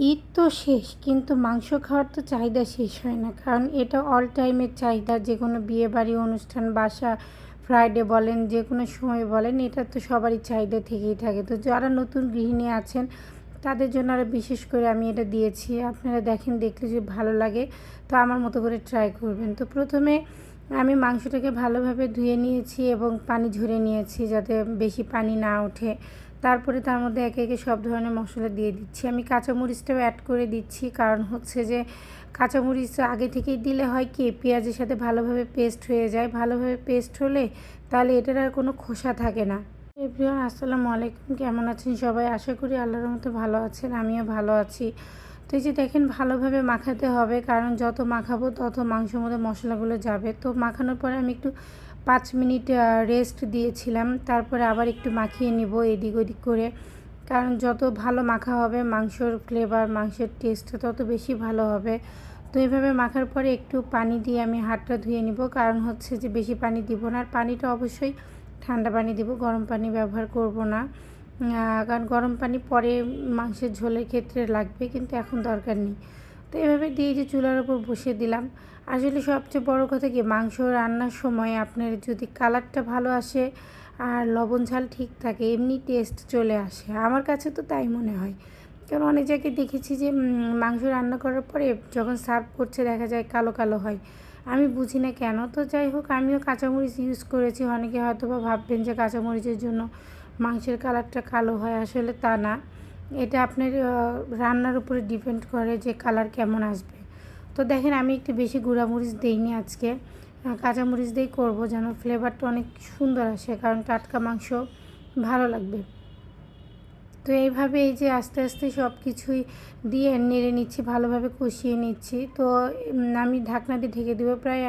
ঈদ তো শেষ, কিন্তু মাংস খাওয়ার তো চাহিদা শেষ হয় না। কারণ এটা অল টাইমের চাহিদা। যে কোনো বিয়েবাড়ি অনুষ্ঠান, বাসা, ফ্রাইডে বলেন, যে কোনো সময় বলেন, এটা তো সবারই চাহিদা থেকেই থাকে। তো যারা নতুন গৃহিণী আছেন তাদের জন্য আরও বিশেষ করে আমি এটা দিয়েছি। আপনারা দেখেন, দেখলে যদি ভালো লাগে তো আমার মতো করে ট্রাই করবেন। তো প্রথমে আমি মাংসটাকে ভালোভাবে ধুয়ে নিয়েছি এবং পানি ঝরিয়ে নিয়েছি যাতে বেশি পানি না ওঠে। তারপরে তার মধ্যে একে একে সব ধরনের মশলা দিয়ে দিচ্ছি। আমি কাঁচামরিচটাও অ্যাড করে দিচ্ছি, কারণ হচ্ছে যে কাঁচামরিচ আগে থেকেই দিলে হয় কি পেঁয়াজের সাথে ভালোভাবে পেস্ট হয়ে যায়। ভালোভাবে পেস্ট হলে তাহলে এটার আর কোনো খোসা থাকে না। এভরিওয়ান, আসসালামু আলাইকুম। কেমন আছেন সবাই? আশা করি আল্লাহর মতো ভালো আছেন, আমিও ভালো আছি। তো এই যে দেখেন, ভালোভাবে মাখাতে হবে, কারণ যত মাখাবো তত মাংসের মধ্যে মশলাগুলো যাবে। তো মাখানোর পরে আমি একটু 5 মিনিট রেস্ট দিয়েছিলাম। তারপরে আবার একটু মাখিয়ে নিব এদিক ওদিক করে, কারণ যত ভালো মাখা হবে মাংসর ফ্লেভার, মাংসের টেস্ট তত বেশি ভালো হবে। তো এইভাবে মাখার পরে একটু পানি দিয়ে আমি হাতটা ধুয়ে নিব, কারণ হচ্ছে যে বেশি পানি দিব না। আর পানিটা অবশ্যই ঠান্ডা পানি দিব, গরম পানি ব্যবহার করব না। কারণ গরম পানি পরে মাংসের ঝোলের ক্ষেত্রে লাগবে, কিন্তু এখন দরকার নেই। তো এভাবে দিয়ে যে চুলার উপর বসিয়ে দিলাম। আসলে সবচেয়ে বড় কথা কি, মাংস রান্নার সময় আপনার যদি কালারটা ভালো আসে আর লবণ ঝাল ঠিক থাকে, এমনি টেস্ট চলে আসে। আমার কাছে তো তাই মনে হয়। কারণ অনেক জায়গায় দেখেছি যে মাংস রান্না করার পরে যখন সার্ভ করছে দেখা যায় কালো কালো হয়। আমি বুঝি না কেন। তো যাই হোক, আমিও কাঁচামরিচ ইউজ করেছি। অনেকে হয়তো বা ভাববেন যে কাঁচামরিচের জন্য মাংসের কালারটা কালো হয়, আসলে তা না। এটা আপনার রান্নার উপরে ডিপেন্ড করে যে কালার কেমন আসবে। তো দেখেন, আমি একটু বেশি গুঁড়ামরিচ দিইনি আজকে, কাঁচামরিচ দিয়েই করবো যেন ফ্লেভারটা অনেক সুন্দর আসে, কারণ টাটকা মাংস ভালো লাগবে। তো এইভাবে এই যে আস্তে আস্তে সব কিছুই দিয়ে নেড়ে নিচ্ছি, ভালোভাবে কষিয়ে নিচ্ছি। তো আমি ঢাকনা দিয়ে ঢেকে দেবো প্রায়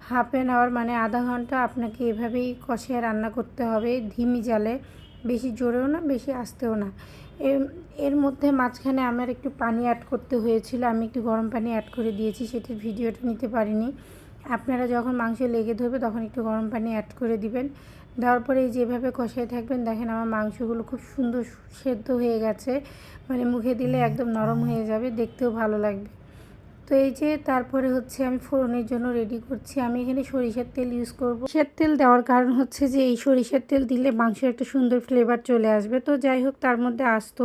হাফ অ্যান আওয়ার, মানে আধা ঘন্টা আপনাকে এভাবেই কষিয়ে রান্না করতে হবে, ধিমি জালে। বেশি জোরেও না, বেশি আস্তেও না। এর মধ্যে মাঝখানে আমার একটু পানি অ্যাড করতে হয়েছিল, আমি একটু গরম পানি অ্যাড করে দিয়েছি, সেটির ভিডিওটা নিতে পারিনি। আপনারা যখন মাংস লেগে ধরবে তখন একটু গরম পানি অ্যাড করে দিবেন। দেওয়ার পরে এই যেভাবে কষাই থাকবেন, দেখেন আমার মাংসগুলো খুব সুন্দর সেদ্ধ হয়ে গেছে, মানে মুখে দিলে একদম নরম হয়ে যাবে, দেখতেও ভালো লাগবে। তো এই যে তারপরে হচ্ছে আমি ফোড়নের জন্য রেডি করছি। আমি এখানে সরিষার তেল ইউজ করব। সরিষার তেল দেওয়ার কারণ হচ্ছে যে এই সরিষার তেল দিলে মাংসের একটা সুন্দর ফ্লেভার চলে আসবে। তো যাই হোক, তার মধ্যে আস্ত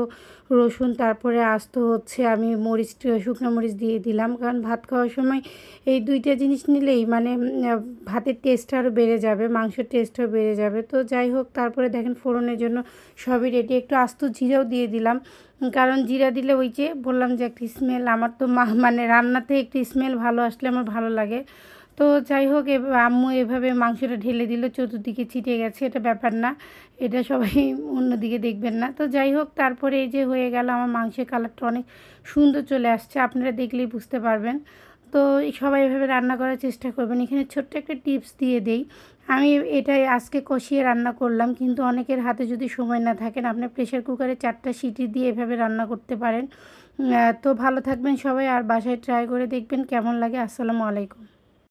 রসুন, তারপরে আস্ত হচ্ছে আমি মরিচ, শুকনো মরিচ দিয়ে দিলাম, কারণ ভাত খাওয়ার সময় এই দুইটা জিনিস নিলেই মানে ভাতের টেস্ট আরও বেড়ে যাবে, মাংসের টেস্টও বেড়ে যাবে। তো যাই হোক, তারপরে দেখেন ফোড়নের জন্য সবই রেডি। একটু আস্ত জিরাও দিয়ে দিলাম, কারণ জিরা দিলে ওই যে বললাম যে একটি স্মেল, আমার তো মানে রান্নাতে একটি স্মেল ভালো আসলে আমার ভালো লাগে। তো যাই হোক, আম্মু এভাবে মাংসটা ঢেলে দিল, চতুর্দিকে ছিটে গেছে, এটা ব্যাপার না, এটা সবাই অন্যদিকে দেখবেন না। তো যাই হোক, তারপরে এই যে হয়ে গেল, আমার মাংসের কালারটা অনেক সুন্দর চলে আসছে, আপনারা দেখলেই বুঝতে পারবেন। তো সবাই এভাবে রান্না করার চেষ্টা করবেন। এখানে ছোট্ট একটা টিপস দিয়ে দেই, আমি এটাই আজকে কষিয়ে রান্না করলাম, কিন্তু অনেকের হাতে যদি সময় না থাকেন, আপনি প্রেশার কুকারে 4টা সিটি দিয়ে এভাবে রান্না করতে পারেন। তো ভালো থাকবেন সবাই, আর বাসায় ট্রাই করে দেখবেন কেমন লাগে। আসসালামু আলাইকুম।